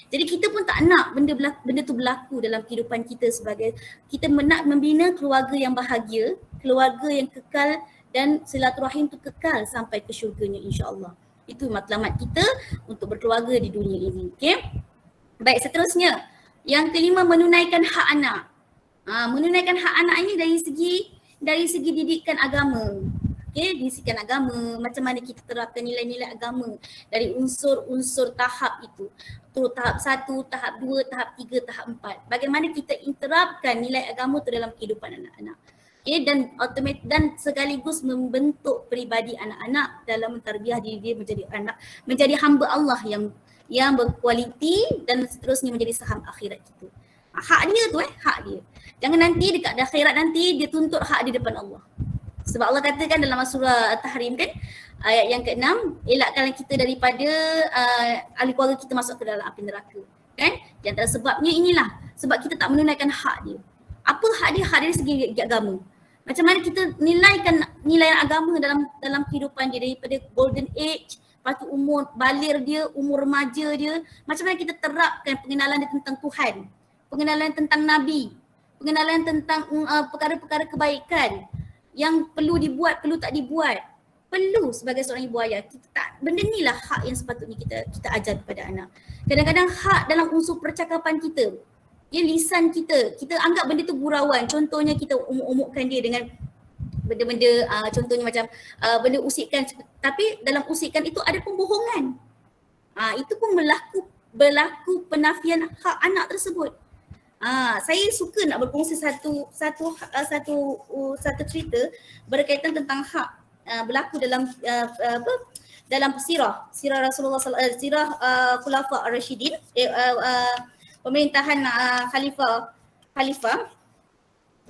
Jadi kita pun tak nak benda tu berlaku dalam kehidupan kita, sebagai kita nak membina keluarga yang bahagia, keluarga yang kekal dan silaturahim tu kekal sampai ke syurganya, insya-Allah. Itu matlamat kita untuk berkeluarga di dunia ini. Okey. Baik, seterusnya. Yang kelima, menunaikan hak anak. Menunaikan hak anak ini dari segi didikan agama. Dari segi agama, macam mana kita terapkan nilai-nilai agama dari unsur-unsur tahap itu. Tahap 1, tahap 2, tahap 3, tahap 4. Bagaimana kita interapkan nilai agama itu dalam kehidupan anak-anak. Dan sekaligus membentuk peribadi anak-anak dalam mentarbiah diri dia menjadi hamba Allah yang berkualiti dan seterusnya menjadi saham akhirat kita. Hak dia tu hak dia. Jangan nanti dekat akhirat nanti dia tuntut hak di depan Allah. Sebab Allah katakan dalam surah At-Tahrim kan, ayat yang ke-6, elakkanlah kita daripada ahli keluarga kita masuk ke dalam api neraka. Kan? Di antara sebabnya inilah, sebab kita tak menunaikan hak dia. Apa hak dia? Hak dia dari segi agama. Macam mana kita nilai agama dalam kehidupan dia daripada golden age, lepas tu umur balir dia, umur remaja dia, macam mana kita terapkan pengenalan dia tentang Tuhan, pengenalan tentang Nabi, pengenalan tentang perkara-perkara kebaikan yang perlu dibuat, perlu tak dibuat. Perlu sebagai seorang ibu ayah. Benda ni lah hak yang sepatutnya kita ajar kepada anak. Kadang-kadang hak dalam unsur percakapan kita, lisan kita anggap benda tu gurauan. Contohnya kita umuk-umukkan dia dengan benda-benda contohnya macam benda usikan, tapi dalam usikan itu ada pembohongan. Itu pun berlaku penafian hak anak tersebut. Saya suka nak berkongsi satu cerita berkaitan tentang hak berlaku dalam dalam sirah Rasulullah sirah Khulafa Ar-Rasyidin, pemerintahan khalifah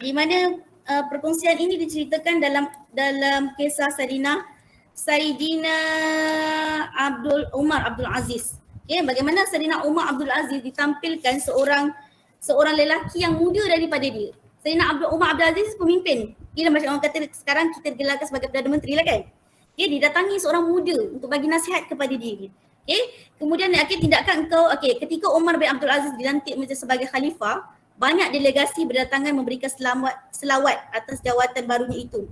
di mana perkongsian ini diceritakan dalam kisah Saidina Umar Abdul Aziz. Okay, bagaimana Saidina Umar Abdul Aziz ditampilkan seorang lelaki yang muda daripada dia. Saidina Umar Abdul Aziz pemimpin. Dia macam orang kata sekarang kita gelarkan sebagai Perdana Menteri lah kan. Okay, didatangi seorang muda untuk bagi nasihat kepada dia. Okay, kemudian tindakan engkau, ketika Umar bin Abdul Aziz dilantik menjadi sebagai khalifah, banyak delegasi berdatangan memberikan selawat atas jawatan barunya itu.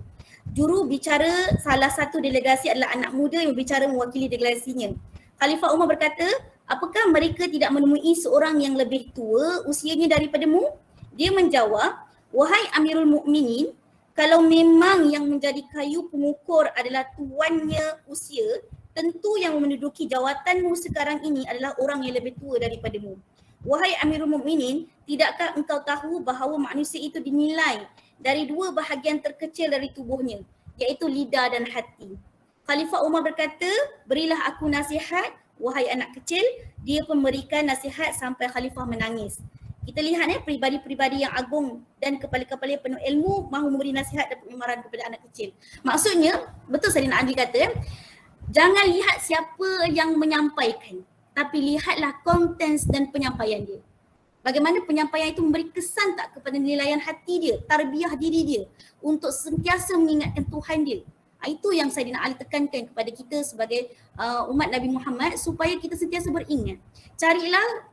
Juru bicara salah satu delegasi adalah anak muda yang berbicara mewakili delegasinya. Khalifah Umar berkata, apakah mereka tidak menemui seorang yang lebih tua usianya daripadamu? Dia menjawab, wahai Amirul Mukminin, kalau memang yang menjadi kayu pengukur adalah tuannya usia, tentu yang menduduki jawatanmu sekarang ini adalah orang yang lebih tua daripadamu. Wahai Amirul Mukminin, tidakkah engkau tahu bahawa manusia itu dinilai dari dua bahagian terkecil dari tubuhnya, iaitu lidah dan hati. Khalifah Umar berkata, berilah aku nasihat, wahai anak kecil. Dia pun memberikan nasihat sampai Khalifah menangis. Kita lihat peribadi-peribadi yang agung dan kepala-kepala penuh ilmu mahu memberi nasihat dan pengamaran kepada anak kecil. Maksudnya, betul Saidina Ali kata, jangan lihat siapa yang menyampaikan, tapi lihatlah kontens dan penyampaian dia. Bagaimana penyampaian itu memberi kesan tak kepada nilaian hati dia, tarbiyah diri dia untuk sentiasa mengingatkan Tuhan dia. Itu yang Saidina Ali tekankan kepada kita sebagai umat Nabi Muhammad supaya kita sentiasa beringat. Carilah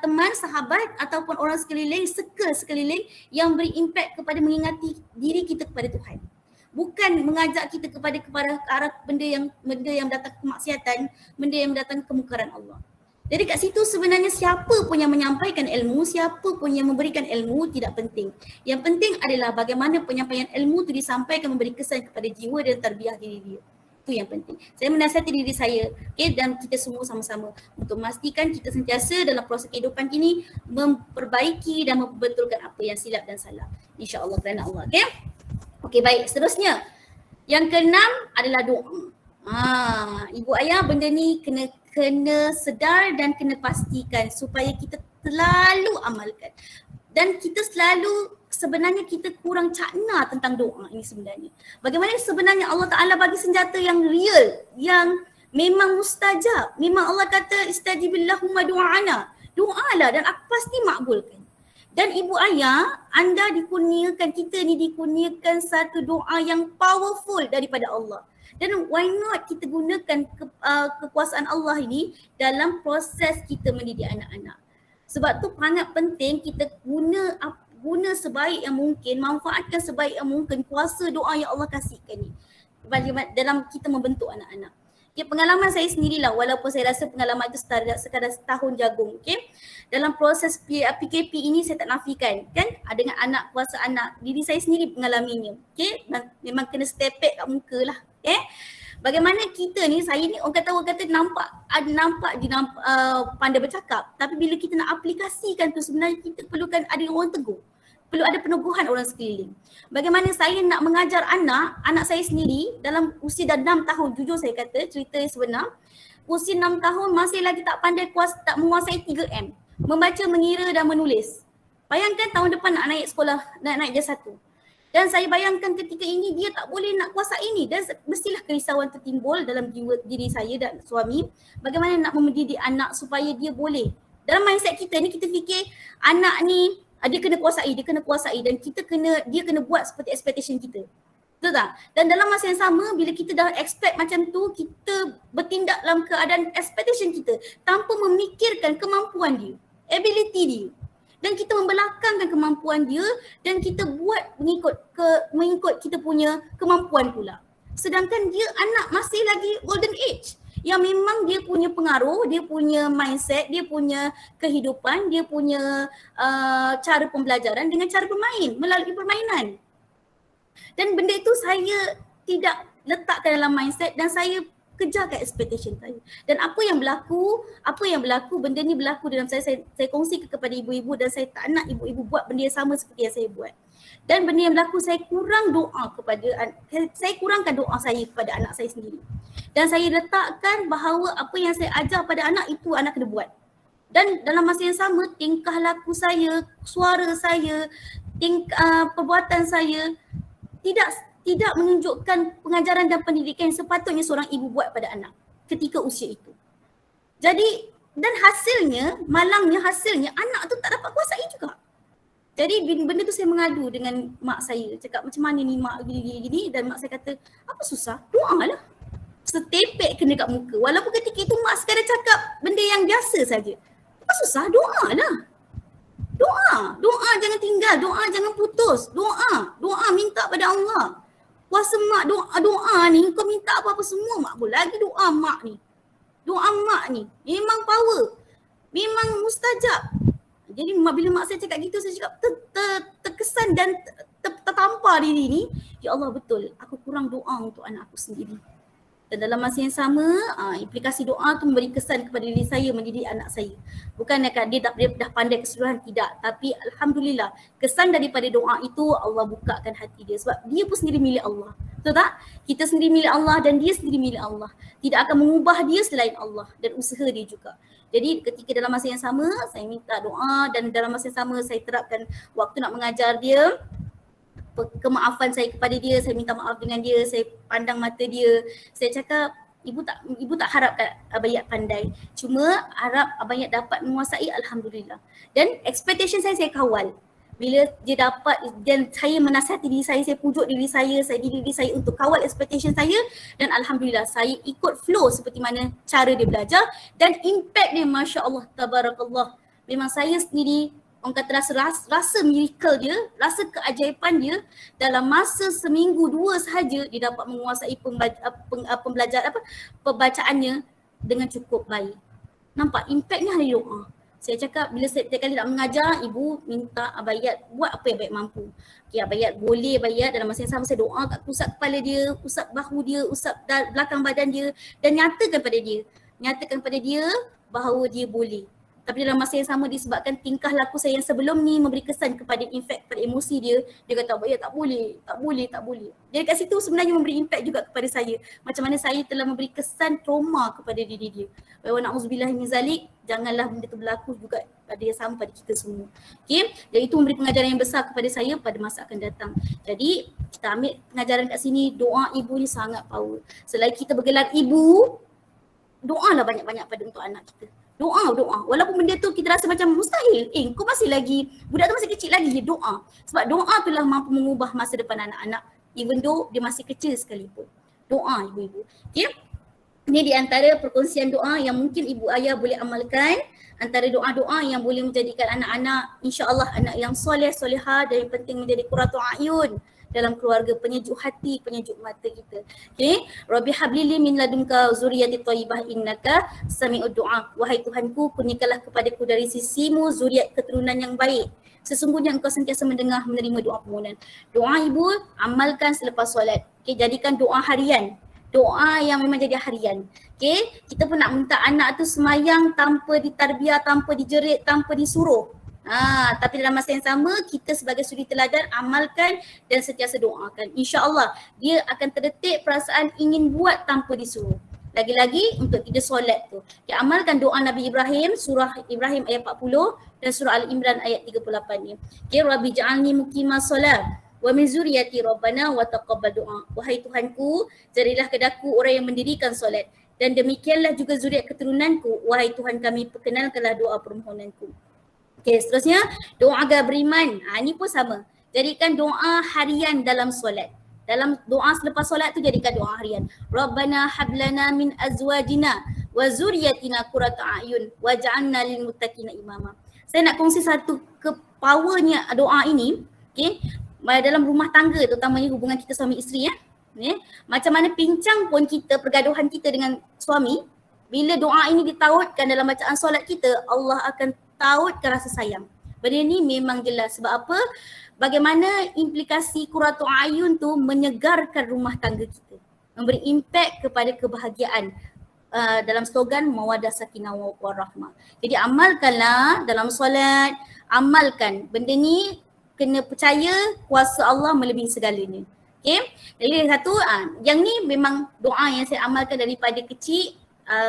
teman, sahabat ataupun orang sekeliling, sekeliling yang beri impak kepada mengingati diri kita kepada Tuhan. Bukan mengajak kita kepada arah benda yang mendatangkan kemaksiatan, benda yang mendatangkan kemungkaran Allah. Jadi kat situ sebenarnya siapa pun yang menyampaikan ilmu, siapa pun yang memberikan ilmu tidak penting. Yang penting adalah bagaimana penyampaian ilmu itu disampaikan memberi kesan kepada jiwa dan tarbiyah diri dia. Itu yang penting. Saya menasihati diri saya, dan kita semua sama-sama untuk memastikan kita sentiasa dalam proses kehidupan ini memperbaiki dan membetulkan apa yang silap dan salah. InsyaAllah kerana Allah. Okey, baik. Seterusnya, yang keenam adalah doa. Ibu ayah benda ni kena sedar dan kena pastikan supaya kita selalu amalkan. Dan kita sebenarnya kita kurang cakna tentang doa ini sebenarnya. Bagaimana sebenarnya Allah Ta'ala bagi senjata yang real, yang memang mustajab. Memang Allah kata istajibillahumma du'ana. Doalah dan aku pasti makbulkan. Dan ibu ayah, anda kita ni dikurniakan satu doa yang powerful daripada Allah. Dan why not kita gunakan kekuasaan Allah ini dalam proses kita mendidik anak-anak. Sebab tu sangat penting kita guna sebaik yang mungkin, manfaatkan sebaik yang mungkin kuasa doa yang Allah kasihkan ni dalam kita membentuk anak-anak. Pengalaman saya sendirilah, walaupun saya rasa pengalaman itu sekadar setahun jagung. Dalam proses PKP ini saya tak nafikan kan, dengan anak, kuasa anak, diri saya sendiri mengalaminya. Memang kena stepek kat muka lah. Bagaimana kita ni, saya ni orang kata nampak pandai bercakap, tapi bila kita nak aplikasikan tu sebenarnya kita perlukan ada orang tegur. Perlu ada peneguhan orang sekeliling. Bagaimana saya nak mengajar anak saya sendiri dalam usia dah 6 tahun, jujur saya kata, cerita sebenar. Usia 6 tahun masih lagi tak pandai tak menguasai 3M. Membaca, mengira dan menulis. Bayangkan tahun depan nak naik sekolah, nak naik J1. Dan saya bayangkan ketika ini dia tak boleh nak kuasai ini dan mestilah kerisauan tertimbul dalam jiwa diri saya dan suami. Bagaimana nak mendidik anak supaya dia boleh. Dalam mindset kita ni kita fikir anak ni dia kena kuasai dan dia kena buat seperti expectation kita. Betul tak? Dan dalam masa yang sama bila kita dah expect macam tu, kita bertindak dalam keadaan expectation kita tanpa memikirkan kemampuan dia, ability dia. Dan kita membelakangkan kemampuan dia dan kita buat mengikut kita punya kemampuan pula. Sedangkan dia anak masih lagi golden age yang memang dia punya pengaruh, dia punya mindset, dia punya kehidupan, dia punya cara pembelajaran dengan cara bermain, melalui permainan. Dan benda itu saya tidak letakkan dalam mindset dan saya kejarkan expectation saya. Dan apa yang berlaku, benda ni berlaku dalam saya kongsi kepada ibu-ibu dan saya tak nak ibu-ibu buat benda yang sama seperti yang saya buat. Dan benda yang berlaku saya kurangkan doa saya kepada anak saya sendiri. Dan saya letakkan bahawa apa yang saya ajar pada anak itu anak kena buat. Dan dalam masa yang sama tingkah laku saya, suara saya, perbuatan saya tidak menunjukkan pengajaran dan pendidikan yang sepatutnya seorang ibu buat pada anak ketika usia itu. Jadi dan malangnya hasilnya anak tu tak dapat kuasai juga. Jadi benda tu saya mengadu dengan mak saya, cakap macam mana ni mak gini dan mak saya kata, apa susah? Doa lah. Setepek kena kat muka. Walaupun ketika itu mak sekadar cakap benda yang biasa saja. Apa susah? Doa lah. Doa jangan tinggal, doa jangan putus. Doa minta pada Allah. Kuasa mak doa ni, kau minta apa-apa semua mak boleh. Lagi doa mak ni. Doa mak ni memang power. Memang mustajab. Jadi bila mak saya cakap gitu, saya cakap terkesan dan tertampar diri ni. Ya Allah betul, aku kurang doa untuk anak aku sendiri. Dan dalam masa yang sama, implikasi doa tu memberi kesan kepada diri saya mendidik anak saya. Bukan dia dah pandai keseluruhan, tidak. Tapi Alhamdulillah, kesan daripada doa itu Allah bukakan hati dia. Sebab dia pun sendiri milik Allah. Betul tak? Kita sendiri milik Allah dan dia sendiri milik Allah. Tidak akan mengubah dia selain Allah dan usaha dia juga. Jadi ketika dalam masa yang sama, saya minta doa dan dalam masa yang sama saya terapkan waktu nak mengajar dia, kemaafan saya kepada dia, saya minta maaf dengan dia, saya pandang mata dia. Saya cakap, ibu tak harap Abayat pandai. Cuma harap Abayat dapat menguasai, Alhamdulillah. Dan expectation saya kawal. Bila dia dapat dan saya menasihati diri saya pujuk diri saya didik diri saya untuk kawal expectation saya dan Alhamdulillah saya ikut flow seperti mana cara dia belajar dan impact dia Masya Allah, Tabarakallah. Memang saya sendiri orang kata rasa miracle dia, rasa keajaiban dia dalam masa seminggu dua sahaja dia dapat menguasai pembacaannya dengan cukup baik. Nampak impactnya hari doa. Saya cakap bila setiap kali nak mengajar, ibu minta Abayat buat apa yang Abayat mampu. Okay, Abayat boleh Abayat dalam masa yang sama saya doa kat usap kepala dia, usap bahu dia, usap belakang badan dia dan nyatakan pada dia bahawa dia boleh. Tapi dalam masa yang sama disebabkan tingkah laku saya yang sebelum ni memberi kesan kepada impact pada emosi dia kata Abayat tak boleh. Dia kat situ sebenarnya memberi impact juga kepada saya. Macam mana saya telah memberi kesan trauma kepada diri dia. Wa na'udzubillah min zalik, janganlah benda tu berlaku juga pada yang sama pada kita semua. Okay, dan itu memberi pengajaran yang besar kepada saya pada masa akan datang. Jadi kita ambil pengajaran kat sini, doa ibu ni sangat power. Selagi kita bergelar ibu, doalah banyak-banyak pada untuk anak kita. Doa. Walaupun benda tu kita rasa macam mustahil. Kau masih lagi, budak tu masih kecil lagi, dia doa. Sebab doa tu lah mampu mengubah masa depan anak-anak. Even though dia masih kecil sekalipun. Doa ibu-ibu. Okay. Ini di antara perkongsian doa yang mungkin ibu ayah boleh amalkan. Antara doa-doa yang boleh menjadikan anak-anak, insya-Allah anak yang soleh, solehah dan yang penting menjadi qurratu a'yun dalam keluarga, penyejuk hati, penyejuk mata kita. Okay. Rabbi hablili min ladunka zuriyati thayyibah innaka sami'ud du'a. Wahai Tuhanku, kurniakanlah kepadaku dari sisimu zuriat keturunan yang baik. Sesungguhnya engkau sentiasa mendengar menerima doa permohonan. Doa ibu amalkan selepas solat. Okay, jadikan doa harian. Doa yang memang jadi harian. Okay, kita pun nak minta anak tu semayang tanpa ditarbiah, tanpa dijerit, tanpa disuruh. Tapi dalam masa yang sama kita sebagai suri teladan amalkan dan sentiasa doakan. InsyaAllah dia akan terdetik perasaan ingin buat tanpa disuruh. Lagi-lagi untuk kita solat tu. Okay, amalkan doa Nabi Ibrahim, surah Ibrahim ayat 40 dan surah Al-Imran ayat 38 ni. Okay, Rabbi ja'alni muqimas solat wa min zuriyati rabbana wa taqabbal doa. Wahai Tuhanku, jadilah kedaku orang yang mendirikan solat dan demikianlah juga zuriat keturunanku. Wahai Tuhan kami, perkenalkanlah doa permohonanku. Okay, seterusnya doa agar beriman. Ini pun sama. Jadikan doa harian dalam solat. Dalam doa selepas solat tu jadikan doa harian. Rabbana hablana min azwajina wa zuriyatina qurrata a'yun waj'alna lil muttaqina imama. Saya nak kongsi satu powernya doa ini. Okay, dalam rumah tangga terutamanya hubungan kita suami isteri ya. Macam mana pincang pun kita, pergaduhan kita dengan suami, bila doa ini ditautkan dalam bacaan solat kita, Allah akan tautkan rasa sayang. Benda ni memang jelas. Sebab apa? Bagaimana implikasi qurratu a'yun tu menyegarkan rumah tangga kita. Memberi impact kepada kebahagiaan. Dalam slogan mawaddah sakinah warahmah. Jadi amalkanlah dalam solat, amalkan. Benda ni kena percaya kuasa Allah melebihi segalanya. Okay? Jadi satu, yang ni memang doa yang saya amalkan daripada kecil.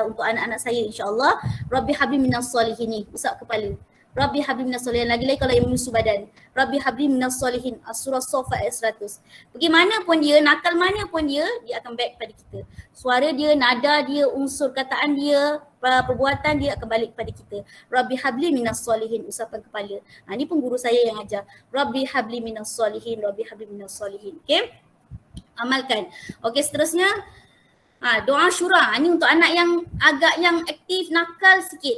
untuk anak-anak saya insya-Allah. Rabbi habli minas solihin ni, usap kepala. Rabbi habli minas solihin. Lagi-lagi kalau yang menyusu badan. Rabbi habli minas solihin. Surah Saffat ayat 100. Pergi mana pun dia, nakal mana pun dia akan back pada kita. Suara dia, nada dia, unsur kataan dia, perbuatan dia akan balik kepada kita. Rabbi habli minas solihin, usapan kepala. Ni pun guru saya yang ajar. Rabbi habli minas solihin, Rabbi habli minas solihin. Okay? Amalkan. Okay, seterusnya. Doa syura. Ni untuk anak yang agak yang aktif, nakal sikit.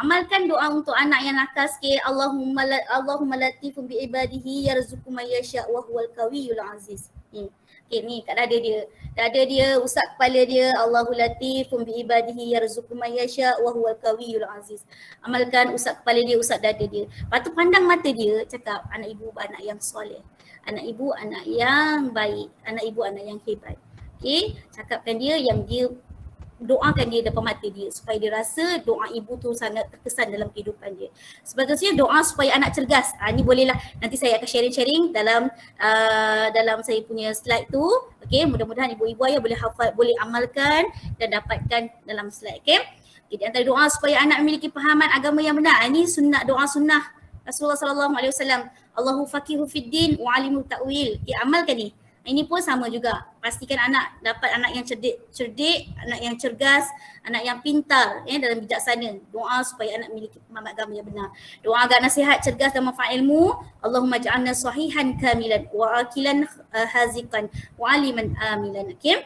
Amalkan doa untuk anak yang nakal sikit. Allahumma latifun bi ibadihi yarzuqu may yasha wa huwal qawiyul aziz. Okay, ni kat dada dia. Dada dia, usap kepala dia. Allahu latifun bi ibadihi yarzuqu may yasha wa huwal qawiyul aziz. Amalkan, usap kepala dia, usap dada dia. Lepas tu pandang mata dia, cakap anak ibu anak yang soleh. Anak ibu anak yang baik. Anak ibu anak yang hebat. Okay, cakapkan dia yang dia doakan dia depan mata dia supaya dia rasa doa ibu tu sangat terkesan dalam kehidupan dia. Sebaliknya doa supaya anak cergas. Ni bolehlah nanti saya akan sharing dalam saya punya slide tu. Okay, mudah-mudahan ibu-ibu ayah boleh hafal, boleh amalkan dan dapatkan dalam slide. Okay, di antara doa supaya anak memiliki pahaman agama yang benar. Ini sunnah, doa sunnah Rasulullah SAW. Allahu faqihu fid din wa alimu ta'wil. Okay, amalkan ni. Ini pun sama juga. Pastikan anak dapat anak yang cerdik, anak yang cergas, anak yang pintar dalam bijaksana. Doa supaya anak memiliki pemahaman agama yang benar. Doa agar nasihat, cergas dan manfaat ilmu. Allahumma ja'alna sahihan kamilan wa akilan haziqan wa aliman amilan. Okey,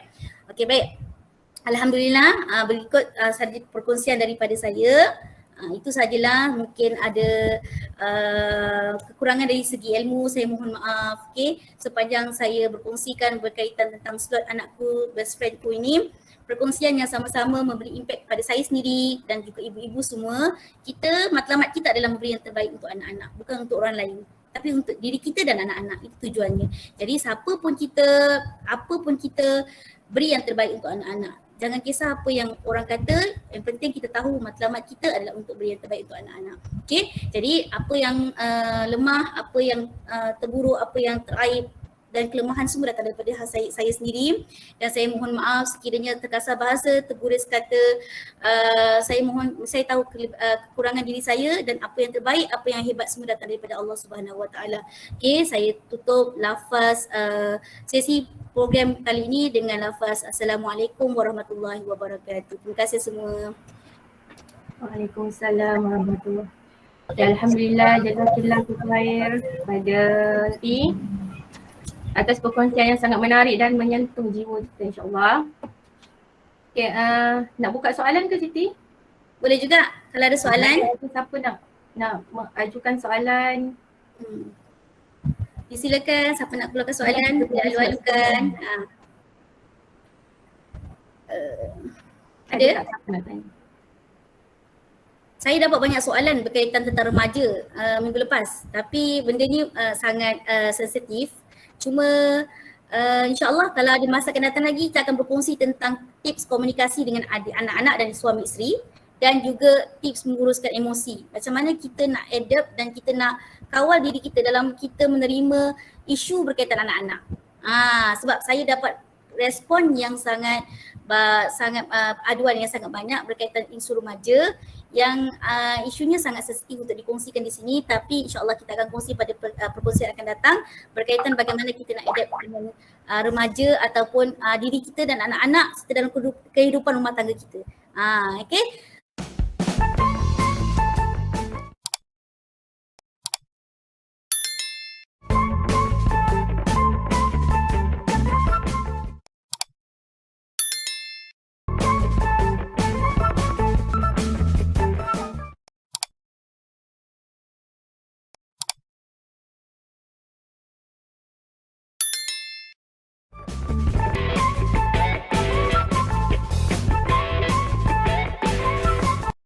baik. Alhamdulillah, berikut sahaja perkongsian daripada saya. Itu sajalah, mungkin ada kekurangan dari segi ilmu, saya mohon maaf. Okay, sepanjang saya berkongsikan berkaitan tentang slot anakku, best friendku ini, perkongsian yang sama-sama memberi impak pada saya sendiri dan juga ibu-ibu semua. Matlamat kita adalah memberi yang terbaik untuk anak-anak, bukan untuk orang lain, tapi untuk diri kita dan anak-anak. Itu tujuannya. Jadi apa pun kita beri yang terbaik untuk anak-anak. Jangan kisah apa yang orang kata, yang penting kita tahu matlamat kita adalah untuk beri yang terbaik untuk anak-anak. Okay, jadi apa yang lemah, apa yang terburuk, apa yang teraib dan kelemahan semua datang daripada saya sendiri, dan saya mohon maaf sekiranya terkasar bahasa, terguris kata. Saya tahu kekurangan diri saya, dan apa yang terbaik, apa yang hebat semua datang daripada Allah Subhanahu Wa Taala. Okay, saya tutup lafaz sesi program kali ini dengan lafaz Assalamualaikum warahmatullahi wabarakatuh. Terima kasih semua. Waalaikumsalam warahmatullahi wabarakatuh. Alhamdulillah, jazakallah khair pada Siti atas perkongsian yang sangat menarik dan menyentuh jiwa kita, insya-Allah. Okay, nak buka soalan ke Siti? Boleh juga kalau ada soalan. Siapa nak mengajukan soalan? Silakan, siapa nak keluarkan soalan, alu-alukan. Ada? Saya dapat banyak soalan berkaitan tentang remaja minggu lepas, tapi benda ni sangat sensitif. Cuma insya-Allah kalau ada masa akan datang lagi, kita akan berkongsi tentang tips komunikasi dengan anak-anak dan suami isteri, dan juga tips menguruskan emosi. Macam mana kita nak adapt dan kita nak kawal diri kita dalam kita menerima isu berkaitan anak-anak. Sebab saya dapat respon yang sangat aduan yang sangat banyak berkaitan isu remaja yang isunya sangat sensitif untuk dikongsikan di sini, tapi insya-Allah kita akan kongsi pada perkongsian akan datang berkaitan bagaimana kita nak adapt dengan remaja ataupun diri kita dan anak-anak serta dalam kehidupan rumah tangga kita. Okay.